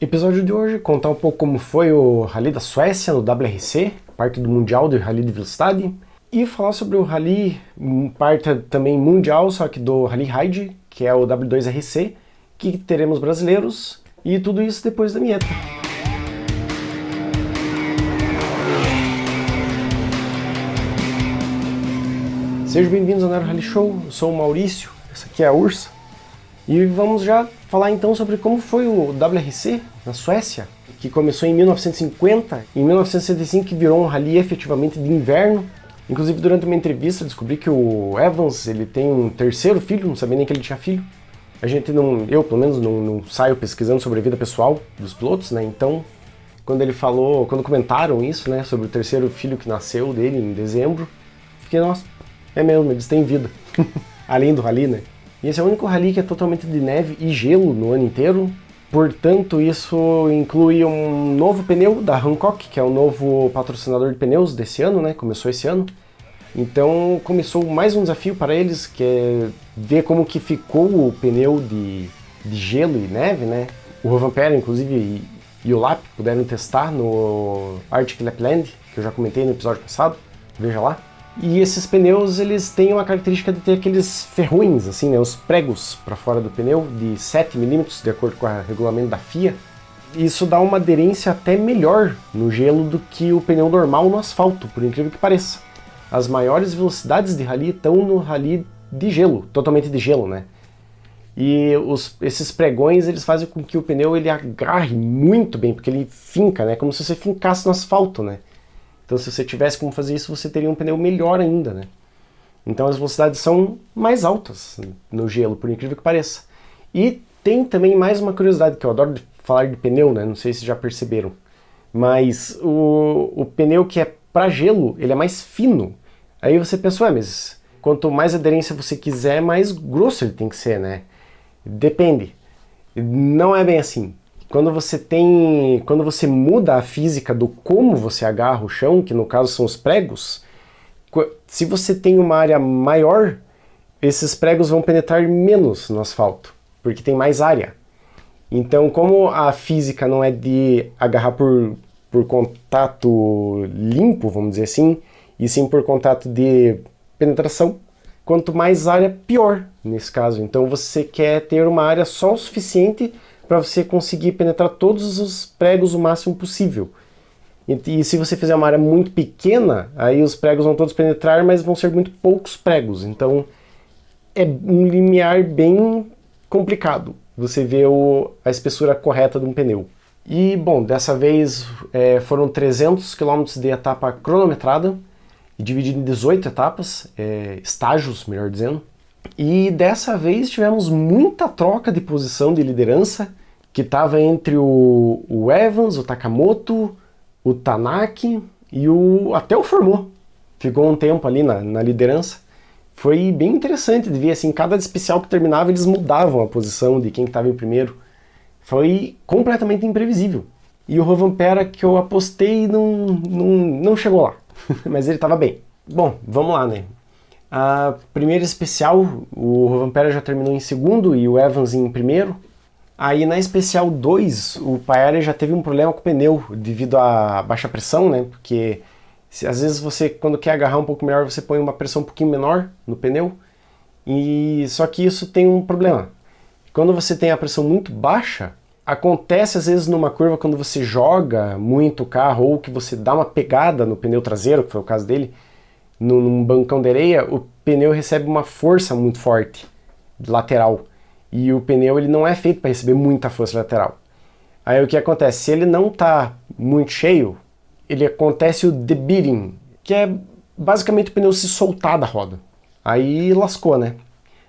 Episódio de hoje, contar um pouco como foi o Rally da Suécia no WRC, parte do Mundial de Rally de Velocidade, e falar sobre o Rally, parte também mundial, só que do Rally Ride, que é o W2RC, que teremos brasileiros, e tudo isso depois da vinheta. Sejam bem-vindos ao Nero Rally Show, eu sou o Maurício, essa aqui é a Ursa, e vamos já falar então sobre como foi o WRC na Suécia, que começou em 1950, em 1965 que virou um rally efetivamente de inverno. Inclusive durante uma entrevista descobri que o Evans ele tem um terceiro filho, não sabia nem que ele tinha filho. A gente não, eu pelo menos não saio pesquisando sobre a vida pessoal dos pilotos, né? Então quando ele falou, quando comentaram isso, né, sobre o terceiro filho que nasceu dele em dezembro, fiquei, nossa, é mesmo, eles têm vida, além do rally, né? E esse é o único rally que é totalmente de neve e gelo no ano inteiro. Portanto, isso inclui um novo pneu da Hankook, que é o novo patrocinador de pneus desse ano, né? Começou esse ano. Então começou mais um desafio para eles, que é ver como que ficou o pneu de gelo e neve, né? O Rovanperä, inclusive, e o Lap puderam testar no Arctic Lapland, que eu já comentei no episódio passado, veja lá. E esses pneus, eles têm uma característica de ter aqueles ferrões, assim, né, os pregos para fora do pneu, de 7 mm, de acordo com o regulamento da FIA. Isso dá uma aderência até melhor no gelo do que o pneu normal no asfalto, por incrível que pareça. As maiores velocidades de rally estão no rally de gelo, totalmente de gelo, né? E esses pregões, eles fazem com que o pneu ele agarre muito bem, porque ele finca, né, como se você fincasse no asfalto, né? Então se você tivesse como fazer isso, você teria um pneu melhor ainda, né? Então as velocidades são mais altas no gelo, por incrível que pareça. E tem também mais uma curiosidade, que eu adoro falar de pneu, né? Não sei se já perceberam. Mas o pneu que é para gelo, ele é mais fino. Aí você pensa, mas quanto mais aderência você quiser, mais grosso ele tem que ser, né? Depende. Não é bem assim. Quando você muda a física do como você agarra o chão, que no caso são os pregos, se você tem uma área maior, esses pregos vão penetrar menos no asfalto, porque tem mais área. Então, como a física não é de agarrar por contato limpo, vamos dizer assim, e sim por contato de penetração, quanto mais área, pior nesse caso. Então você quer ter uma área só o suficiente para você conseguir penetrar todos os pregos o máximo possível. E se você fizer uma área muito pequena, aí os pregos vão todos penetrar, mas vão ser muito poucos pregos. Então é um limiar bem complicado você ver a espessura correta de um pneu. E bom, dessa vez foram 300 km de etapa cronometrada, e dividido em 18 etapas, estágios, melhor dizendo. E dessa vez tivemos muita troca de posição de liderança, que estava entre o Evans, o Takamoto, o Tanaki e até o Formou. Ficou um tempo ali na liderança. Foi bem interessante de ver, assim, cada especial que terminava eles mudavam a posição de quem estava em primeiro. Foi completamente imprevisível. E o Rovanperä, que eu apostei, não chegou lá, mas ele estava bem. Bom, vamos lá, né? A primeira especial, o Rovanperä já terminou em segundo e o Evans em primeiro. Aí na especial 2, o Paerre já teve um problema com o pneu devido à baixa pressão, né? Porque às vezes você, quando quer agarrar um pouco melhor, você põe uma pressão um pouquinho menor no pneu. E só que isso tem um problema. Quando você tem a pressão muito baixa, acontece às vezes numa curva quando você joga muito o carro ou que você dá uma pegada no pneu traseiro, que foi o caso dele, num bancão de areia, o pneu recebe uma força muito forte, lateral. E o pneu ele não é feito para receber muita força lateral. Aí o que acontece? Se ele não está muito cheio, ele acontece o debeating, que é basicamente o pneu se soltar da roda. Aí lascou, né?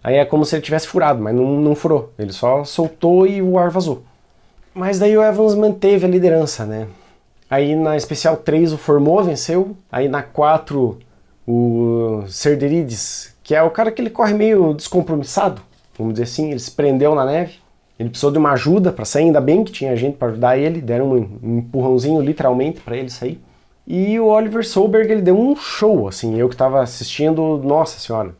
Aí é como se ele tivesse furado, mas não furou. Ele só soltou e o ar vazou. Mas daí o Evans manteve a liderança, né? Aí na especial 3 o Formou venceu. Aí na 4 o Cerderides, que é o cara que ele corre meio descompromissado, vamos dizer assim, ele se prendeu na neve. Ele precisou de uma ajuda para sair, ainda bem que tinha gente para ajudar ele, deram um empurrãozinho literalmente para ele sair. E o Oliver Solberg, ele deu um show, assim, eu que estava assistindo, nossa senhora,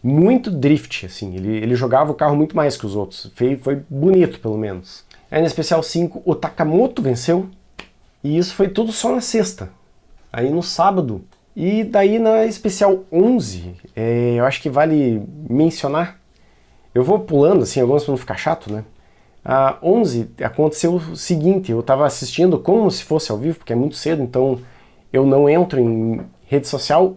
muito drift, assim, ele jogava o carro muito mais que os outros, foi bonito pelo menos. Aí na especial 5 o Takamoto venceu, e isso foi tudo só na sexta. Aí no sábado, e daí na especial 11, eu acho que vale mencionar, eu vou pulando assim algumas para não ficar chato, né? A 11 aconteceu o seguinte, eu estava assistindo como se fosse ao vivo, porque é muito cedo, então eu não entro em rede social,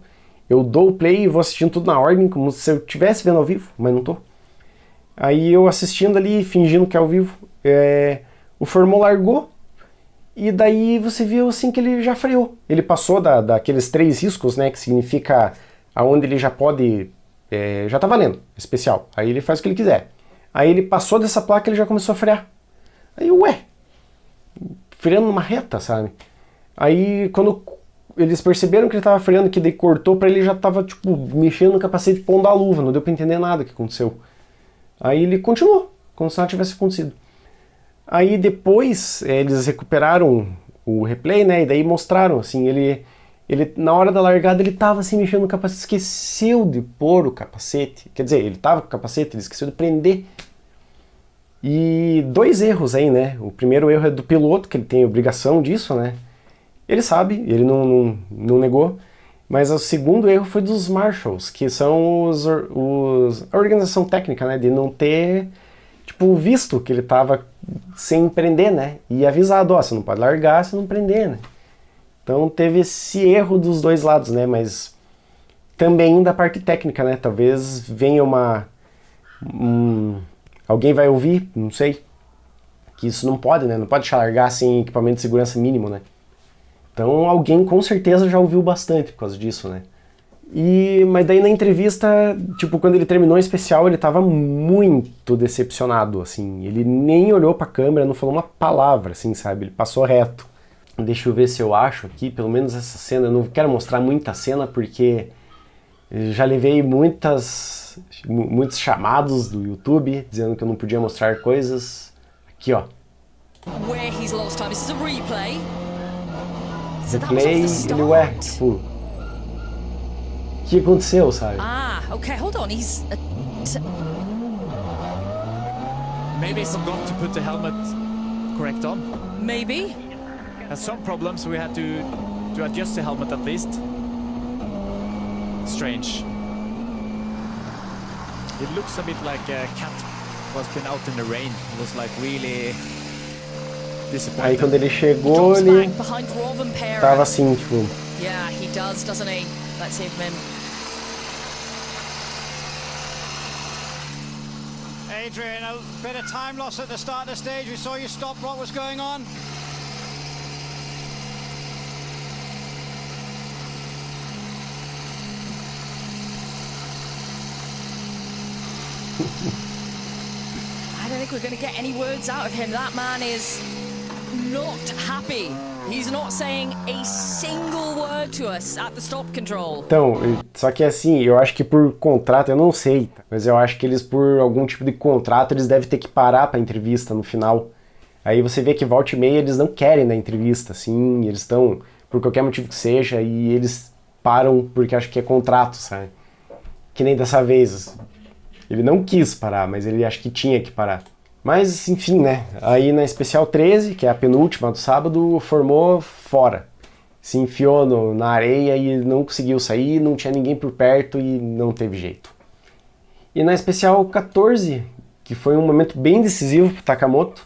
eu dou o play e vou assistindo tudo na ordem, como se eu estivesse vendo ao vivo, mas não tô. Aí eu assistindo ali, fingindo que é ao vivo, o Formol largou, e daí você viu assim que ele já freou. Ele passou daqueles 3 riscos, né, que significa aonde ele já pode, já tá valendo, especial. Aí ele faz o que ele quiser. Aí ele passou dessa placa e ele já começou a frear. Aí, freando numa reta, sabe? Aí quando eles perceberam que ele tava freando, que daí cortou pra ele, já tava, tipo, mexendo no capacete, pondo a luva, não deu pra entender nada que aconteceu. Aí ele continuou, como se nada tivesse acontecido. Aí depois eles recuperaram o replay, né, e daí mostraram, assim, ele na hora da largada ele tava assim mexendo no capacete, esqueceu de pôr o capacete, quer dizer, ele tava com o capacete, ele esqueceu de prender. E 2 erros aí, né, o primeiro erro é do piloto, que ele tem obrigação disso, né, ele sabe, ele não negou, mas o segundo erro foi dos marshals, que são a organização técnica, né, de não ter, tipo, visto que ele tava sem prender, né, e avisado, você não pode largar se não prender, né. Então teve esse erro dos 2 lados, né, mas também da parte técnica, né, talvez venha alguém vai ouvir, não sei, que isso não pode, né, não pode deixar largar sem equipamento de segurança mínimo, né. Então alguém com certeza já ouviu bastante por causa disso, né. Mas daí na entrevista, tipo, quando ele terminou o especial, ele tava muito decepcionado, assim, ele nem olhou pra câmera, não falou uma palavra, assim, sabe, ele passou reto. Deixa eu ver se eu acho aqui, pelo menos essa cena, eu não quero mostrar muita cena porque já levei muitos chamados do YouTube dizendo que eu não podia mostrar coisas. Aqui, ó. Replay, ele, tipo, o que aconteceu, sabe? Okay, hold on, maybe he forgot to put the helmet correct on. Maybe. Has some problems, so we had to adjust the helmet at least. Strange. It looks a bit like a cat was been out in the rain. It was like really disappointing. Aí quando ele chegou, ele tava assim, tipo... Yeah, he does, doesn't he? Let's see him in. Adrian, a bit of time loss at the start of the stage. We saw you stop. What was going on? I don't think we're going to get any words out of him. That man is not happy. He's not saying a single word to us at the stop control. Então, só que assim, eu acho que por contrato, eu não sei, mas eu acho que eles, por algum tipo de contrato, eles devem ter que parar pra entrevista no final. Aí você vê que volta e meia eles não querem na entrevista, assim, eles estão, por qualquer motivo que seja, e eles param porque acham que é contrato, sabe? Que nem dessa vez. Ele não quis parar, mas ele acha que tinha que parar. Mas, enfim, né? Aí na especial 13, que é a penúltima do sábado, formou fora. Se enfiou na areia e não conseguiu sair, não tinha ninguém por perto e não teve jeito. E na especial 14, que foi um momento bem decisivo para o Takamoto,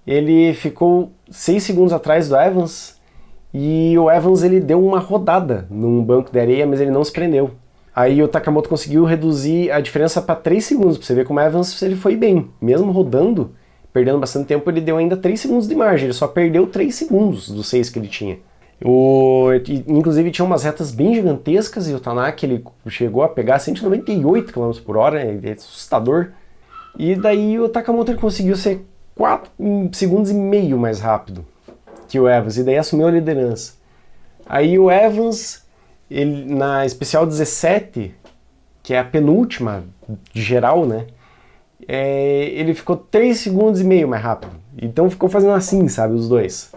ele ficou 6 segundos atrás do Evans e o Evans ele deu uma rodada num banco de areia, mas ele não se prendeu. Aí o Takamoto conseguiu reduzir a diferença para 3 segundos, pra você ver como o Evans ele foi bem. Mesmo rodando, perdendo bastante tempo, ele deu ainda 3 segundos de margem, ele só perdeu 3 segundos dos 6 que ele tinha. Inclusive tinha umas retas bem gigantescas e o Tanaka ele chegou a pegar 198 km por hora, é assustador. E daí o Takamoto ele conseguiu ser 4 segundos e meio mais rápido que o Evans, e daí assumiu a liderança. Aí o Evans... ele, na especial 17, que é a penúltima de geral, né? Ele ficou 3 segundos e meio mais rápido. Então ficou fazendo assim, sabe, os dois.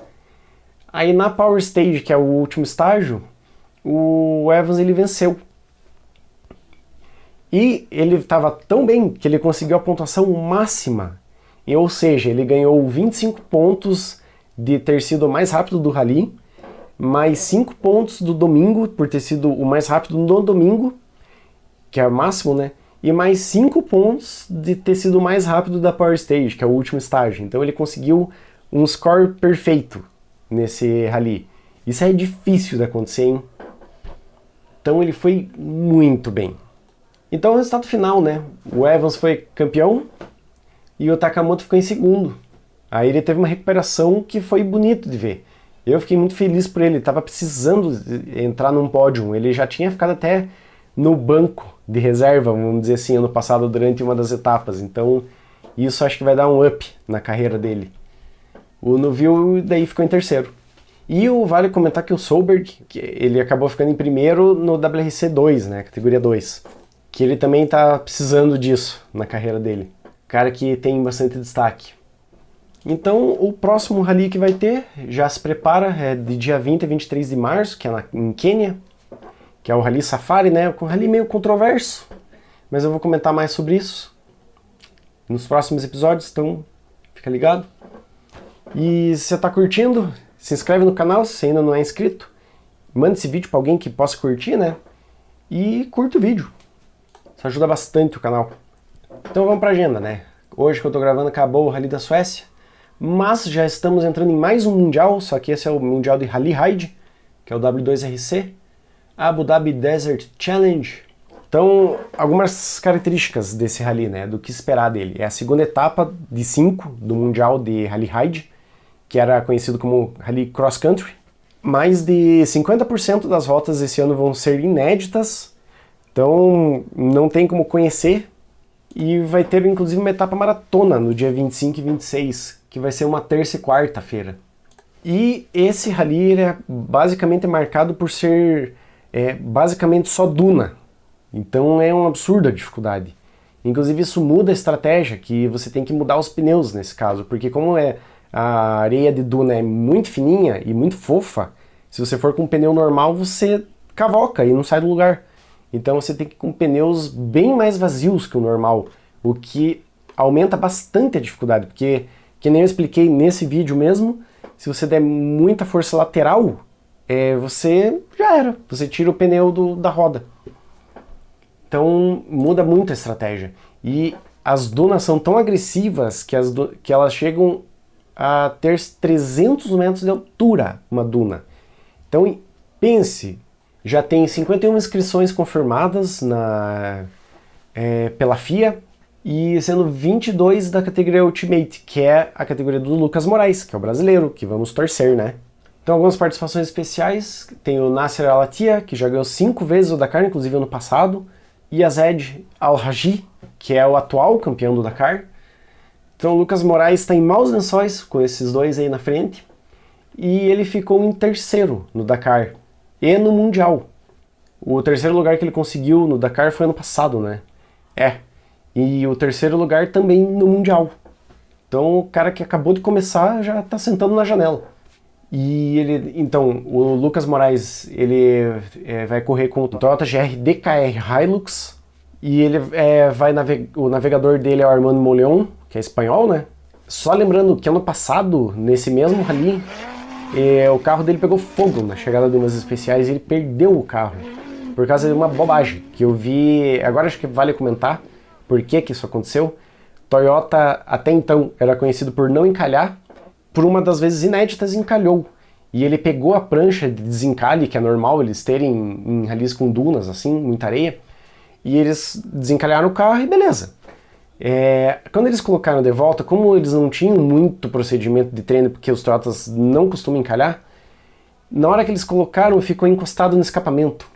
Aí na Power Stage, que é o último estágio, o Evans ele venceu. E ele estava tão bem que ele conseguiu a pontuação máxima ou seja, ele ganhou 25 pontos de ter sido o mais rápido do rally, mais 5 pontos do domingo, por ter sido o mais rápido no domingo, que é o máximo, né? E mais 5 pontos de ter sido o mais rápido da Power Stage, que é o último estágio. Então ele conseguiu um score perfeito nesse rally. Isso é difícil de acontecer, hein? Então ele foi muito bem. Então o resultado final, né? O Evans foi campeão e o Takamoto ficou em segundo. Aí ele teve uma recuperação que foi bonito de ver. Eu fiquei muito feliz por ele, estava precisando entrar num pódio. Ele já tinha ficado até no banco de reserva, vamos dizer assim, ano passado durante uma das etapas. Então isso acho que vai dar um up na carreira dele. O Neuville daí ficou em terceiro. E vale comentar que o Solberg, ele acabou ficando em primeiro no WRC2, né, categoria 2. Que ele também está precisando disso na carreira dele. Cara que tem bastante destaque. Então o próximo rally que vai ter, já se prepara, é de dia 20 a 23 de março, que é em Quênia, que é o Rally Safari, né, um rally meio controverso, mas eu vou comentar mais sobre isso nos próximos episódios, então fica ligado. E se você está curtindo, se inscreve no canal se você ainda não é inscrito, manda esse vídeo para alguém que possa curtir, né, e curta o vídeo, isso ajuda bastante o canal. Então vamos para a agenda, né, hoje que eu estou gravando acabou o Rally da Suécia, mas já estamos entrando em mais um Mundial, só que esse é o Mundial de Rally Ride, que é o W2RC, Abu Dhabi Desert Challenge. Então, algumas características desse rally, né, do que esperar dele. É a segunda etapa de 5 do Mundial de Rally Ride, que era conhecido como Rally Cross Country. Mais de 50% das rotas esse ano vão ser inéditas, então não tem como conhecer. E vai ter inclusive uma etapa maratona no dia 25 e 26, que vai ser uma terça e quarta-feira. E esse rally ele é basicamente marcado por ser basicamente só duna. Então é um absurdo a dificuldade. Inclusive isso muda a estratégia, que você tem que mudar os pneus nesse caso, porque como a areia de duna é muito fininha e muito fofa, se você for com um pneu normal você cavoca e não sai do lugar. Então você tem que ir com pneus bem mais vazios que o normal, o que aumenta bastante a dificuldade, porque, que nem eu expliquei nesse vídeo mesmo, se você der muita força lateral, você já era, você tira o pneu da roda. Então muda muito a estratégia. E as dunas são tão agressivas que elas chegam a ter 300 metros de altura, uma duna. Então pense, já tem 51 inscrições confirmadas pela FIA, e sendo 22 da categoria Ultimate, que é a categoria do Lucas Moraes, que é o brasileiro, que vamos torcer, né? Então algumas participações especiais, tem o Nasser Al-Attiyah, que já ganhou 5 vezes o Dakar, inclusive ano passado, e a Zed Al-Haji, que é o atual campeão do Dakar. Então o Lucas Moraes está em maus lençóis com esses dois aí na frente, e ele ficou em terceiro no Dakar e no Mundial. O terceiro lugar que ele conseguiu no Dakar foi ano passado, né? E o terceiro lugar também no Mundial. Então o cara que acabou de começar já está sentando na janela. E então, o Lucas Moraes, ele vai correr com o Toyota GR DKR Hilux, e ele o navegador dele é o Armando Moleon, que é espanhol, né? Só lembrando que ano passado, nesse mesmo rally, o carro dele pegou fogo na chegada de umas especiais e ele perdeu o carro, por causa de uma bobagem que eu vi. Agora acho que vale comentar por que isso aconteceu. Toyota até então era conhecido por não encalhar, por uma das vezes inéditas encalhou. E ele pegou a prancha de desencalhe, que é normal eles terem em rallies com dunas, assim, muita areia, e eles desencalharam o carro e beleza. Quando eles colocaram de volta, como eles não tinham muito procedimento de treino, porque os Toyotas não costumam encalhar, na hora que eles colocaram, ficou encostado no escapamento.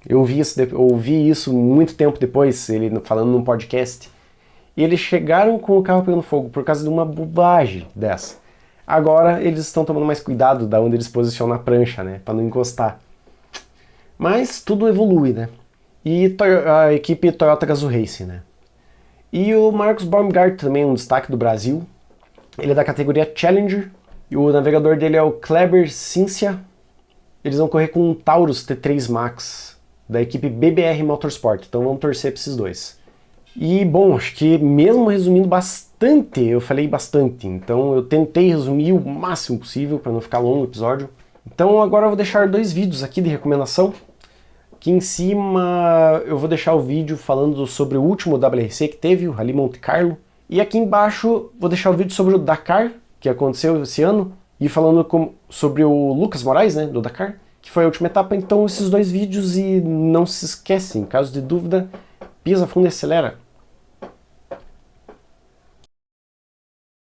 Eu ouvi isso muito tempo depois, ele falando num podcast. E eles chegaram com o carro pegando fogo por causa de uma bobagem dessa. Agora eles estão tomando mais cuidado da onde eles posicionam a prancha, né, para não encostar. Mas tudo evolui, né? E a equipe Toyota Gazoo Racing, né? E o Marcus Baumgart também, um destaque do Brasil. Ele é da categoria Challenger, e o navegador dele é o Kleber Cincia. Eles vão correr com um Taurus T3 Max, da equipe BBR Motorsport, então vamos torcer para esses dois. E bom, acho que mesmo resumindo bastante, eu falei bastante, então eu tentei resumir o máximo possível para não ficar longo o episódio. Então agora eu vou deixar 2 vídeos aqui de recomendação. Aqui em cima eu vou deixar o vídeo falando sobre o último WRC que teve, o Rally Monte Carlo. E aqui embaixo vou deixar o vídeo sobre o Dakar, que aconteceu esse ano, e falando sobre o Lucas Moraes, né, do Dakar, que foi a última etapa. Então esses 2 vídeos, e não se esquecem, em caso de dúvida, pisa fundo e acelera.